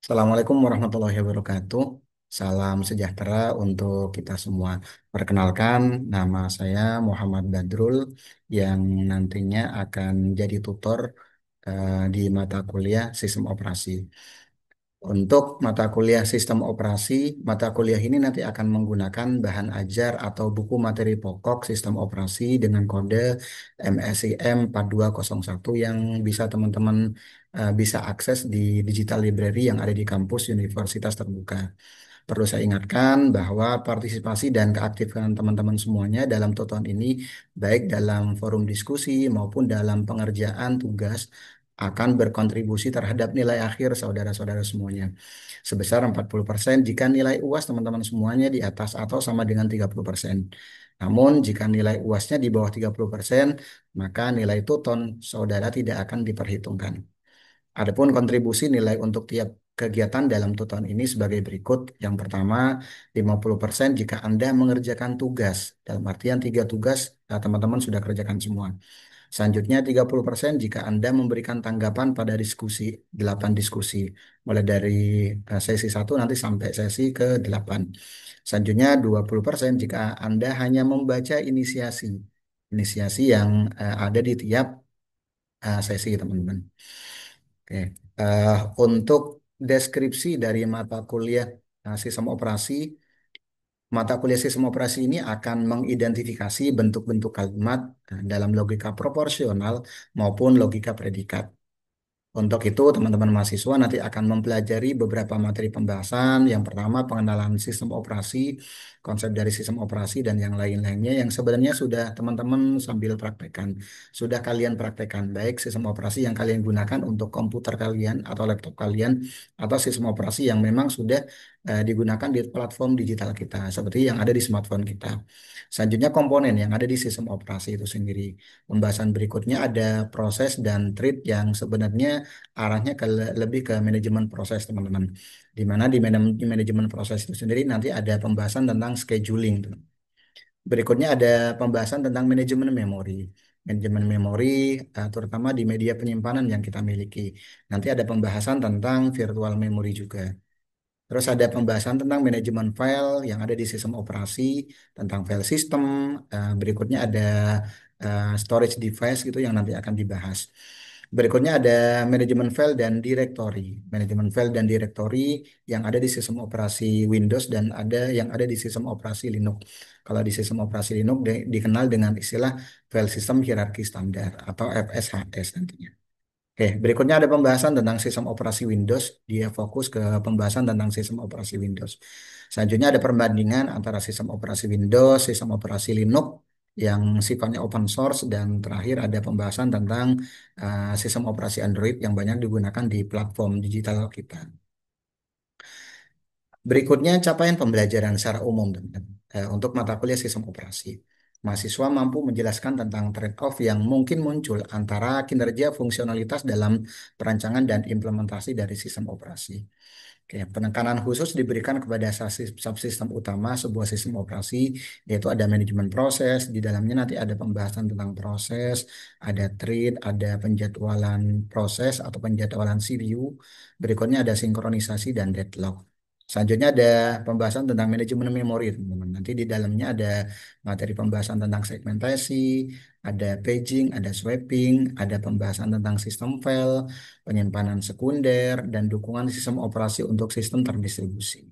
Assalamualaikum warahmatullahi wabarakatuh. Salam sejahtera untuk kita semua. Perkenalkan, nama saya Muhammad Badrul yang nantinya akan jadi tutor di mata kuliah Sistem Operasi. Untuk mata kuliah Sistem Operasi, mata kuliah ini nanti akan menggunakan bahan ajar atau buku materi pokok Sistem Operasi dengan kode MSIM 4201 yang bisa teman-teman bisa akses di digital library yang ada di kampus Universitas Terbuka. Perlu saya ingatkan bahwa partisipasi dan keaktifan teman-teman semuanya dalam tutoran ini, baik dalam forum diskusi maupun dalam pengerjaan tugas, akan berkontribusi terhadap nilai akhir saudara-saudara semuanya. Sebesar 40% jika nilai UAS teman-teman semuanya di atas atau sama dengan 30%. Namun jika nilai UASnya di bawah 30%, maka nilai tuton saudara tidak akan diperhitungkan. Adapun kontribusi nilai untuk tiap kegiatan dalam tutoran ini sebagai berikut. Yang pertama, 50% jika Anda mengerjakan tugas. Dalam artian 3 tugas, teman-teman sudah kerjakan semua. Selanjutnya 30% jika Anda memberikan tanggapan pada diskusi, 8 diskusi. Mulai dari sesi 1 nanti sampai sesi ke-8. Selanjutnya 20% jika Anda hanya membaca inisiasi. Inisiasi yang ada di tiap sesi, teman-teman. Oke. Untuk deskripsi dari mata kuliah sistem operasi, mata kuliah sistem operasi ini akan mengidentifikasi bentuk-bentuk kalimat dalam logika proporsional maupun logika predikat. Untuk itu, teman-teman mahasiswa nanti akan mempelajari beberapa materi pembahasan. Yang pertama, pengenalan sistem operasi, konsep dari sistem operasi, dan yang lain-lainnya yang sebenarnya sudah teman-teman sambil praktekkan. Sudah kalian praktekkan, baik sistem operasi yang kalian gunakan untuk komputer kalian atau laptop kalian, atau sistem operasi yang memang sudah digunakan di platform digital kita, seperti yang ada di smartphone kita. Selanjutnya, komponen yang ada di sistem operasi itu sendiri. Pembahasan berikutnya ada proses dan treat yang sebenarnya arahnya lebih ke manajemen proses, teman-teman. Di mana di manajemen proses itu sendiri nanti ada pembahasan tentang scheduling, teman. Berikutnya ada pembahasan tentang manajemen memori. Manajemen memori terutama di media penyimpanan yang kita miliki. Nanti ada pembahasan tentang virtual memory juga. Terus ada pembahasan tentang manajemen file yang ada di sistem operasi, tentang file system. Berikutnya ada storage device gitu yang nanti akan dibahas. Berikutnya ada manajemen file dan directory. Manajemen file dan directory yang ada di sistem operasi Windows dan ada yang ada di sistem operasi Linux. Kalau di sistem operasi Linux dikenal dengan istilah file system hierarki standar atau FSHS nantinya. Oke, berikutnya ada pembahasan tentang sistem operasi Windows. Dia fokus ke pembahasan tentang sistem operasi Windows. Selanjutnya ada perbandingan antara sistem operasi Windows, sistem operasi Linux yang sifatnya open source, dan terakhir ada pembahasan tentang sistem operasi Android yang banyak digunakan di platform digital kita. Berikutnya capaian pembelajaran secara umum, teman-teman. Untuk mata kuliah sistem operasi. Mahasiswa mampu menjelaskan tentang trade-off yang mungkin muncul antara kinerja fungsionalitas dalam perancangan dan implementasi dari sistem operasi. Oke, penekanan khusus diberikan kepada subsistem utama sebuah sistem operasi, yaitu ada manajemen proses. Di dalamnya nanti ada pembahasan tentang proses, ada thread, ada penjadwalan proses atau penjadwalan CPU. Berikutnya ada sinkronisasi dan deadlock. Selanjutnya ada pembahasan tentang manajemen memori, teman-teman. Nanti di dalamnya ada materi pembahasan tentang segmentasi, ada paging, ada swapping, ada pembahasan tentang sistem file, penyimpanan sekunder, dan dukungan sistem operasi untuk sistem terdistribusi.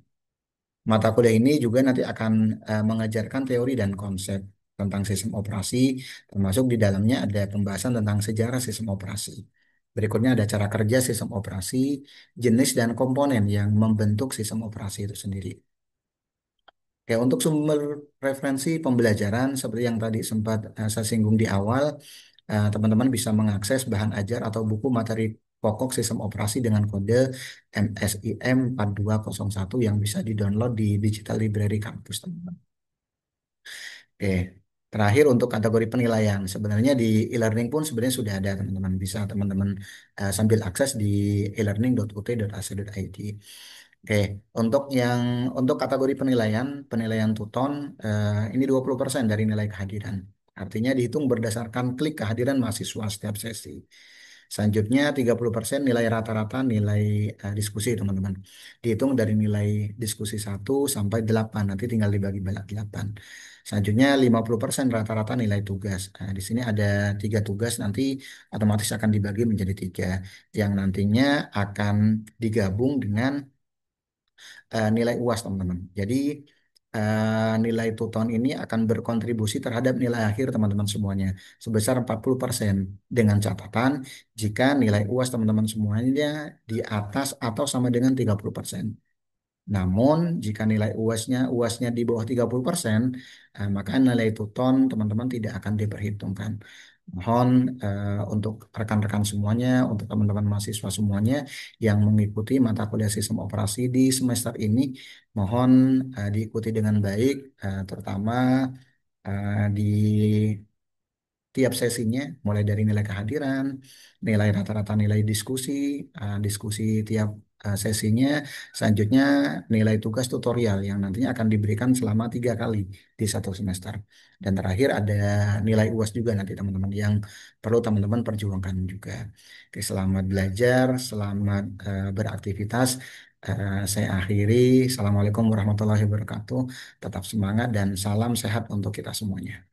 Mata kuliah ini juga nanti akan mengajarkan teori dan konsep tentang sistem operasi, termasuk di dalamnya ada pembahasan tentang sejarah sistem operasi. Berikutnya ada cara kerja sistem operasi, jenis dan komponen yang membentuk sistem operasi itu sendiri. Oke, untuk sumber referensi pembelajaran seperti yang tadi sempat saya singgung di awal, teman-teman bisa mengakses bahan ajar atau buku materi pokok sistem operasi dengan kode MSIM 4201 yang bisa di-download di digital library kampus, teman-teman. Oke, terakhir untuk kategori penilaian. Sebenarnya di e-learning pun sebenarnya sudah ada, teman-teman. Bisa teman-teman sambil akses di e-learning.ut.ac.id. Oke, untuk kategori penilaian, penilaian Tuton ini 20% dari nilai kehadiran. Artinya dihitung berdasarkan klik kehadiran mahasiswa setiap sesi. Selanjutnya 30% nilai rata-rata nilai diskusi teman-teman. Dihitung dari nilai diskusi 1 sampai 8, nanti tinggal dibagi balik 8. Selanjutnya 50% rata-rata nilai tugas. Di sini ada 3 tugas, nanti otomatis akan dibagi menjadi 3, yang nantinya akan digabung dengan nilai UAS teman-teman. Jadi nilai tuton ini akan berkontribusi terhadap nilai akhir teman-teman semuanya sebesar 40%, dengan catatan jika nilai UAS teman-teman semuanya di atas atau sama dengan 30%. Namun, jika nilai UASnya di bawah 30%, maka nilai tuton teman-teman tidak akan diperhitungkan. Mohon untuk rekan-rekan semuanya, untuk teman-teman mahasiswa semuanya yang mengikuti mata kuliah sistem operasi di semester ini, mohon diikuti dengan baik, terutama di tiap sesinya, mulai dari nilai kehadiran, nilai rata-rata nilai diskusi, diskusi tiap sesinya, selanjutnya nilai tugas tutorial yang nantinya akan diberikan selama 3 kali di satu semester. Dan terakhir ada nilai UAS juga nanti teman-teman yang perlu teman-teman perjuangkan juga. Oke, selamat belajar, selamat beraktivitas. Saya akhiri. Assalamualaikum warahmatullahi wabarakatuh. Tetap semangat dan salam sehat untuk kita semuanya.